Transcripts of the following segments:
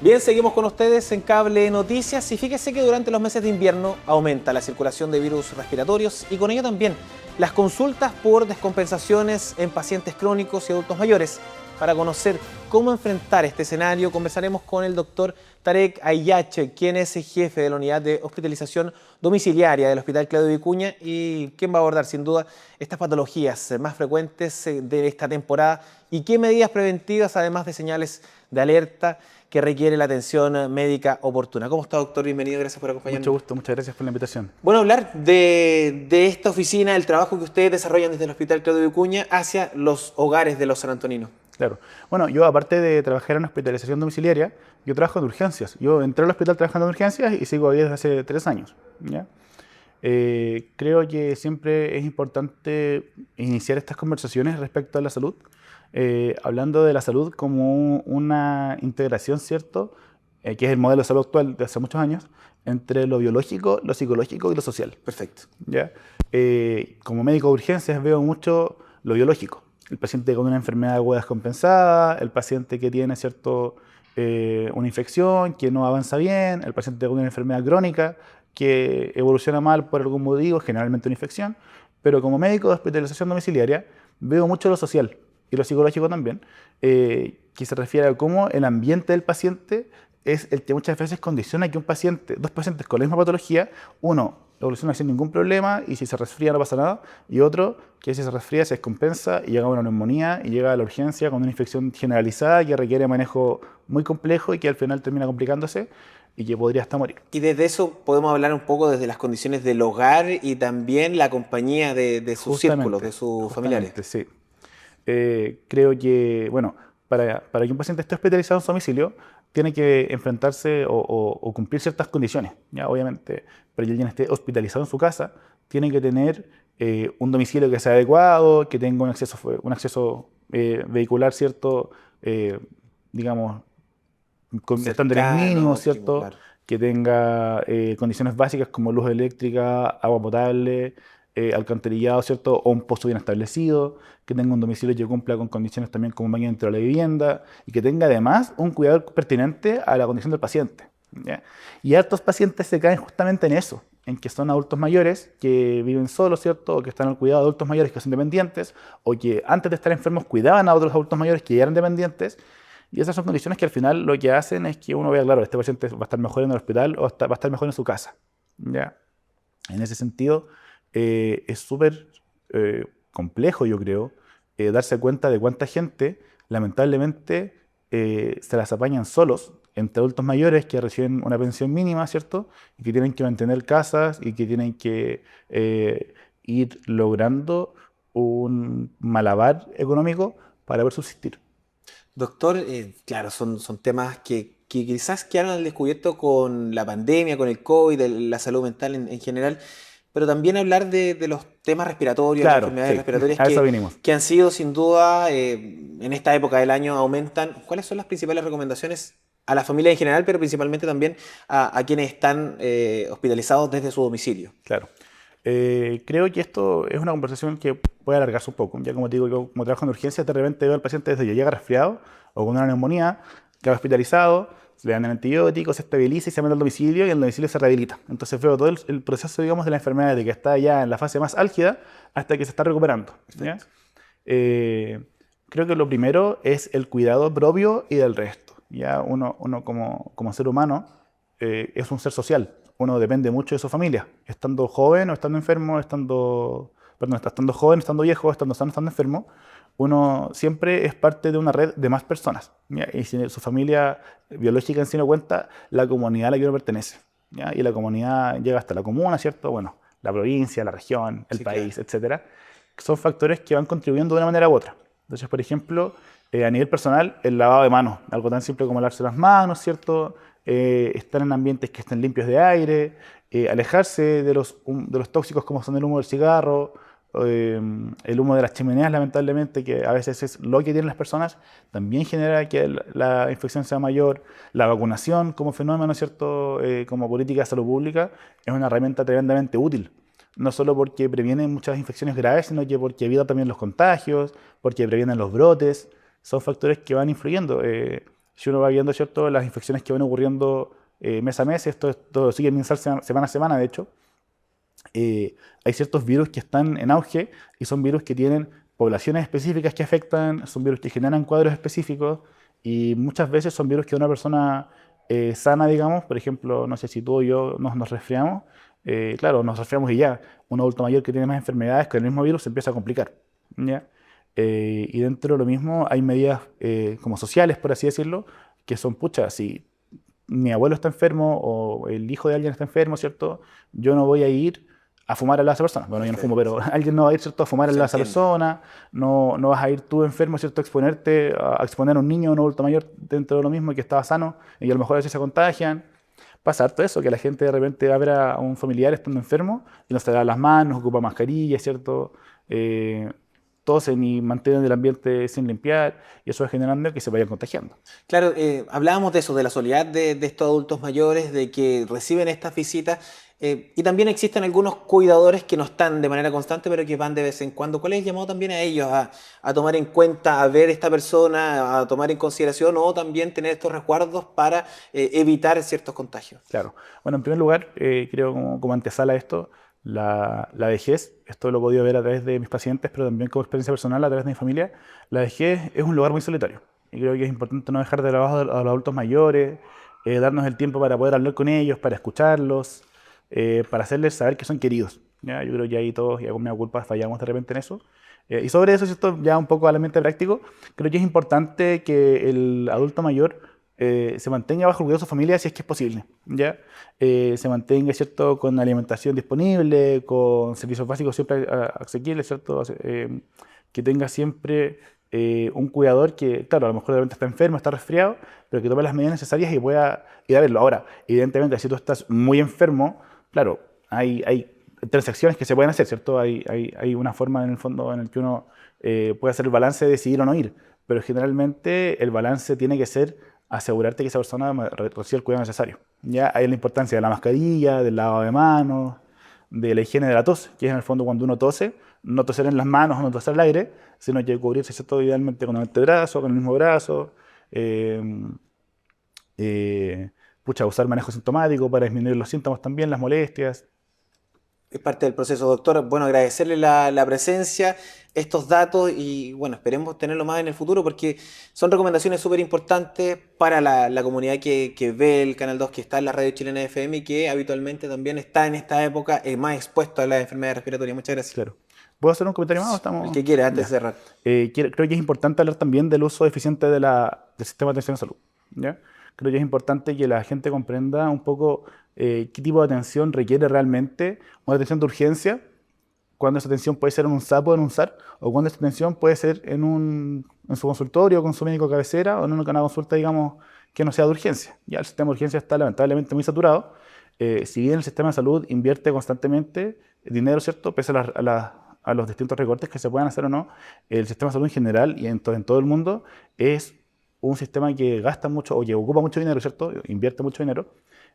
Bien, seguimos con ustedes en Cable Noticias y fíjese que durante los meses de invierno aumenta la circulación de virus respiratorios y con ello también las consultas por descompensaciones en pacientes crónicos y adultos mayores. Para conocer cómo enfrentar este escenario, conversaremos con el doctor Tarek Ayache, quien es el jefe de la unidad de hospitalización domiciliaria del Hospital Claudio Vicuña y quien va a abordar sin duda estas patologías más frecuentes de esta temporada y qué medidas preventivas, además de señales de alerta, que requiere la atención médica oportuna. ¿Cómo está, doctor? Bienvenido, gracias por acompañarnos. Mucho gusto, muchas gracias por la invitación. Bueno, hablar de esta oficina, el trabajo que ustedes desarrollan desde el Hospital Claudio Vicuña hacia los hogares de los sanantoninos. Claro. Bueno, yo aparte de trabajar en hospitalización domiciliaria, yo trabajo en urgencias. Yo entré al hospital trabajando en urgencias y sigo ahí desde hace 3 años. ¿Ya? Creo que siempre es importante iniciar estas conversaciones respecto a la salud, hablando de la salud como una integración, ¿cierto? Que es el modelo de salud actual de hace muchos años, entre lo biológico, lo psicológico y lo social. Perfecto. ¿Ya? Como médico de urgencias veo mucho lo biológico. El paciente con una enfermedad aguda descompensada, el paciente que tiene una infección que no avanza bien, el paciente con una enfermedad crónica que evoluciona mal por algún motivo, generalmente una infección. Pero como médico de hospitalización domiciliaria veo mucho lo social y lo psicológico también, que se refiere a cómo el ambiente del paciente es el que muchas veces condiciona que dos pacientes con la misma patología, uno evoluciona sin ningún problema y si se resfría no pasa nada, y otro que si se resfría se descompensa y llega a una neumonía y llega a la urgencia con una infección generalizada que requiere manejo muy complejo y que al final termina complicándose y que podría hasta morir. Y desde eso podemos hablar un poco desde las condiciones del hogar y también la compañía de sus círculos, de sus familiares. Sí. Creo que, bueno, para que un paciente esté hospitalizado en su domicilio, tiene que enfrentarse o cumplir ciertas condiciones, ¿ya? Obviamente, para que alguien esté hospitalizado en su casa, tiene que tener un domicilio que sea adecuado, que tenga un acceso vehicular, ¿cierto? Digamos, con estándares mínimos, ¿cierto? Claro. Que tenga condiciones básicas como luz eléctrica, agua potable, alcantarillado, ¿cierto? O un pozo bien establecido, que tenga un domicilio que cumpla con condiciones también como un baño dentro de la vivienda y que tenga además un cuidado pertinente a la condición del paciente, ¿ya? Y hartos pacientes se caen justamente en eso, en que son adultos mayores que viven solos, ¿cierto? O que están al cuidado de adultos mayores que son dependientes o que antes de estar enfermos cuidaban a otros adultos mayores que ya eran dependientes. Y esas son condiciones que al final lo que hacen es que uno vea, claro, este paciente va a estar mejor en el hospital o va a estar mejor en su casa, ¿ya? En ese sentido, es súper complejo, yo creo, darse cuenta de cuánta gente, lamentablemente, se las apañan solos, entre adultos mayores que reciben una pensión mínima, ¿cierto? Y que tienen que mantener casas y que tienen que ir logrando un malabar económico para poder subsistir. Doctor, claro, son temas que quizás quedaron al descubierto con la pandemia, con el COVID, la salud mental en general, pero también hablar de los temas respiratorios, las Claro, enfermedades sí, respiratorias a eso vinimos. que han sido sin duda, en esta época del año aumentan. ¿Cuáles son las principales recomendaciones a la familia en general, pero principalmente también a quienes están hospitalizados desde su domicilio? Claro. Creo que esto es una conversación que puede alargarse un poco. Ya como te digo, yo como trabajo en urgencias, de repente veo al paciente desde que llega resfriado o con una neumonía, queda hospitalizado, se le dan antibióticos, se estabiliza y se manda al domicilio y el domicilio se rehabilita. Entonces veo todo el proceso, digamos, de la enfermedad de que está ya en la fase más álgida hasta que se está recuperando, ¿ya? Creo que lo primero es el cuidado propio y del resto. Ya uno como ser humano es un ser social. Uno depende mucho de su familia, estando joven o estando enfermo, estando joven, estando viejo, estando sano, estando enfermo, uno siempre es parte de una red de más personas, ¿ya? Y si su familia biológica en sí no cuenta, la comunidad a la que uno pertenece, ¿ya? Y la comunidad llega hasta la comuna, ¿cierto? Bueno, la provincia, la región, el Sí, país, claro. etcétera. Son factores que van contribuyendo de una manera u otra. Entonces, por ejemplo, a nivel personal, el lavado de manos, algo tan simple como lavarse las manos, ¿cierto? Estar en ambientes que estén limpios de aire, alejarse de los tóxicos como son el humo del cigarro, el humo de las chimeneas, lamentablemente, que a veces es lo que tienen las personas, también genera que la infección sea mayor. La vacunación como fenómeno, ¿cierto? Como política de salud pública, es una herramienta tremendamente útil. No solo porque previene muchas infecciones graves, sino que porque evita también los contagios, porque previenen los brotes. Son factores que van influyendo. si uno va viendo, ¿cierto?, las infecciones que van ocurriendo mes a mes, esto sigue mensual, semana a semana, de hecho, hay ciertos virus que están en auge y son virus que tienen poblaciones específicas que afectan, son virus que generan cuadros específicos y muchas veces son virus que una persona sana, digamos, por ejemplo, no sé si tú o yo nos resfriamos, claro, nos resfriamos y ya, un adulto mayor que tiene más enfermedades con el mismo virus se empieza a complicar, ¿ya? Y dentro de lo mismo hay medidas como sociales, por así decirlo, que son, pucha, si mi abuelo está enfermo o el hijo de alguien está enfermo, ¿cierto? Yo no voy a ir a fumar al lado de esa persona. Bueno, yo no fumo, pero alguien no va a ir, ¿cierto?, a fumar al Se lado de esa entiende. persona. No, no vas a ir tú enfermo, ¿cierto?, a exponerte, a exponer a un niño o un adulto mayor dentro de lo mismo que estaba sano y a lo mejor a veces se contagian. Pasa harto eso, que la gente de repente va a ver a un familiar estando enfermo y no se lava las manos, ocupa mascarilla, ¿cierto? Eh, Tosen y mantienen el ambiente sin limpiar y eso va generando que se vayan contagiando. Claro, hablábamos de eso, de la soledad de estos adultos mayores, de que reciben estas visitas, y también existen algunos cuidadores que no están de manera constante, pero que van de vez en cuando. ¿Cuál es el llamado también a ellos a tomar en cuenta, a ver esta persona, a tomar en consideración o también tener estos resguardos para evitar ciertos contagios? Claro. Bueno, en primer lugar, creo como antesala a esto, la vejez, esto lo he podido ver a través de mis pacientes, pero también como experiencia personal a través de mi familia, la vejez es un lugar muy solitario. Y creo que es importante no dejar de lado a los adultos mayores, darnos el tiempo para poder hablar con ellos, para escucharlos, para hacerles saber que son queridos. ¿Ya? Yo creo que ahí todos, y con mi culpa, fallamos de repente en eso. Y sobre eso, si esto ya un poco al ambiente práctico, creo que es importante que el adulto mayor se mantenga bajo el cuidado de su familia si es que es posible, ¿ya? Se mantenga, ¿cierto?, con alimentación disponible, con servicios básicos siempre asequibles, ¿cierto? Que tenga siempre un cuidador que, claro, a lo mejor de repente está enfermo, está resfriado, pero que tome las medidas necesarias y pueda ir a verlo. Ahora, evidentemente, si tú estás muy enfermo, claro, hay transacciones que se pueden hacer, ¿cierto? Hay una forma en el fondo en el que uno puede hacer el balance de decidir o no ir, pero generalmente el balance tiene que ser asegurarte que esa persona reciba el cuidado necesario. Ya hay la importancia de la mascarilla, del lavado de manos, de la higiene de la tos, que es en el fondo cuando uno tose, no toser en las manos o no toser al aire, sino que cubrirse, ¿cierto?, idealmente con el antebrazo, con el mismo brazo, eh, eh, pucha, usar manejo sintomático para disminuir los síntomas también, las molestias. Es parte del proceso, doctor. Bueno, agradecerle la presencia, estos datos y bueno, esperemos tenerlo más en el futuro porque son recomendaciones súper importantes para la comunidad que ve el Canal 2, que está en la radio chilena FM y que habitualmente también está en esta época más expuesto a las enfermedades respiratorias. Muchas gracias. Claro. ¿Puedo hacer un comentario más? El Estamos... que quiera, antes Ya. de cerrar. Creo que es importante hablar también del uso eficiente del sistema de atención de salud. ¿Ya? Creo que es importante que la gente comprenda un poco qué tipo de atención requiere realmente una atención de urgencia, cuando esa atención puede ser en un SAP o en un SAR, o cuando esa atención puede ser en su consultorio con su médico cabecera o en una consulta, digamos, que no sea de urgencia. Ya el sistema de urgencia está lamentablemente muy saturado. Si bien el sistema de salud invierte constantemente dinero, ¿cierto?, pese a los distintos recortes que se puedan hacer o no, el sistema de salud en general y en todo el mundo es un sistema que gasta mucho o que ocupa mucho dinero, ¿cierto? Invierte mucho dinero.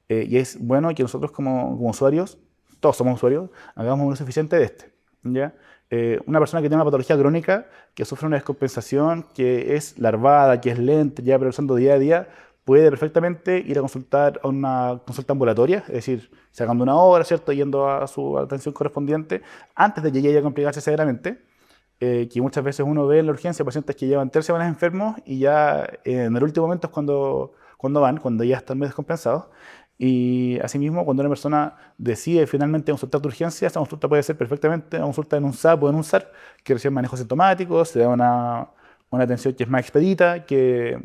Y es bueno que nosotros como usuarios, todos somos usuarios, hagamos un uso eficiente de este. ¿Ya? Una persona que tiene una patología crónica, que sufre una descompensación, que es larvada, que es lenta, ya progresando día a día, puede perfectamente ir a consultar a una consulta ambulatoria, es decir, sacando una hora, ¿cierto?, yendo a su atención correspondiente, antes de que llegue a complicarse severamente, que muchas veces uno ve en la urgencia pacientes que llevan 3 semanas enfermos y ya en el último momento es cuando ya están muy descompensados. Y asimismo, cuando una persona decide finalmente consultar de urgencia, esa consulta puede ser perfectamente una consulta en un SAP o en un SAR, que recibe manejo sintomático, se da una atención que es más expedita, que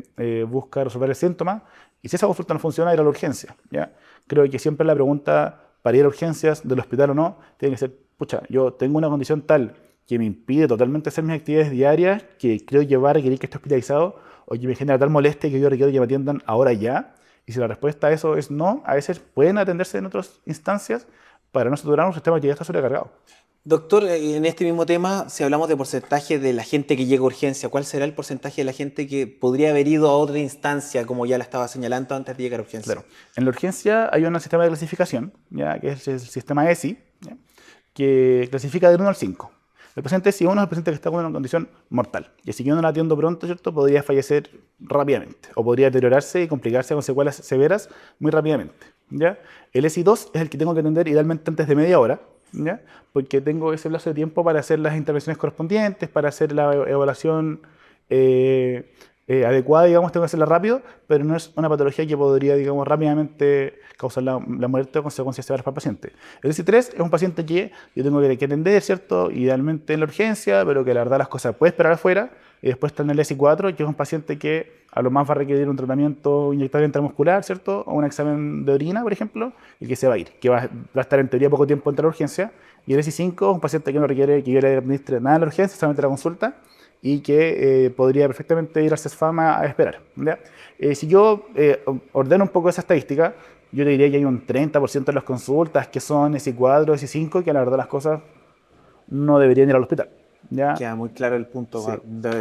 busca resolver el síntoma. Y si esa consulta no funciona, ir a la urgencia. ¿Ya? Creo que siempre la pregunta para ir a urgencias del hospital o no, tiene que ser, pucha, yo tengo una condición tal que me impide totalmente hacer mis actividades diarias, que creo que va a requerir que esté hospitalizado, o que me genera tal molestia que yo requiero que me atiendan ahora ya. Y si la respuesta a eso es no, a veces pueden atenderse en otras instancias para no saturar un sistema que ya está sobrecargado. Doctor, en este mismo tema, si hablamos de porcentaje de la gente que llega a urgencia, ¿cuál será el porcentaje de la gente que podría haber ido a otra instancia, como ya la estaba señalando antes de llegar a urgencia? Claro, en la urgencia hay un sistema de clasificación, ¿ya?, que es el sistema ESI, ¿ya?, que clasifica del 1 al 5. El paciente SI1 es el paciente que está con una condición mortal. Y si yo no la atiendo pronto, ¿cierto?, podría fallecer rápidamente. O podría deteriorarse y complicarse con secuelas severas muy rápidamente, ¿ya? El SI2 es el que tengo que atender idealmente antes de media hora, ¿ya? Porque tengo ese plazo de tiempo para hacer las intervenciones correspondientes, para hacer la evaluación adecuada, digamos, tengo que hacerla rápido, pero no es una patología que podría, digamos, rápidamente causar la muerte o consecuencias severas para el paciente. El SI3 es un paciente que yo tengo que atender, ¿cierto?, idealmente en la urgencia, pero que la verdad las cosas puede esperar afuera. Y después está en el SI4, que es un paciente que a lo más va a requerir un tratamiento inyectable intramuscular, ¿cierto?, o un examen de orina, por ejemplo, y que se va a ir, que va a estar en teoría poco tiempo entre la urgencia. Y el SI5 es un paciente que no requiere que yo le administre nada en la urgencia, solamente la consulta, y que podría perfectamente ir al CESFAM a esperar, ¿ya? Si yo ordeno un poco esa estadística, yo te diría que hay un 30% de las consultas que son SI4, SI5, que la verdad las cosas no deberían ir al hospital, ¿ya? Queda muy claro el punto, Sí.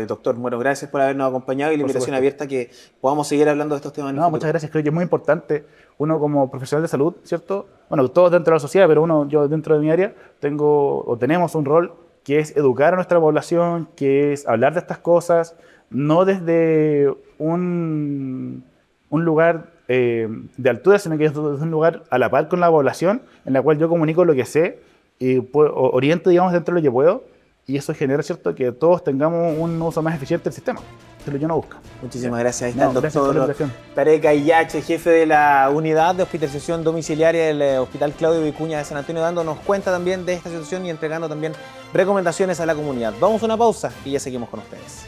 doctor. Bueno, gracias por habernos acompañado y la Por invitación supuesto. abierta a que podamos seguir hablando de estos temas en el No, futuro. muchas gracias. Creo que es muy importante uno como profesional de salud, ¿cierto? Bueno, todos dentro de la sociedad, pero yo dentro de mi área tenemos un rol que es educar a nuestra población, que es hablar de estas cosas, no desde un lugar de altura, sino que es desde un lugar a la par con la población, en la cual yo comunico lo que sé y oriento, digamos, dentro de lo que puedo, y eso genera, ¿cierto?, que todos tengamos un uso más eficiente del sistema. Eso es lo que uno busca. Muchísimas gracias. Ahí está el Gracias por la doctor invitación. Tarek Ayache, jefe de la unidad de hospitalización domiciliaria del Hospital Claudio Vicuña de San Antonio, dándonos cuenta también de esta situación y entregando también recomendaciones a la comunidad. Vamos a una pausa y ya seguimos con ustedes.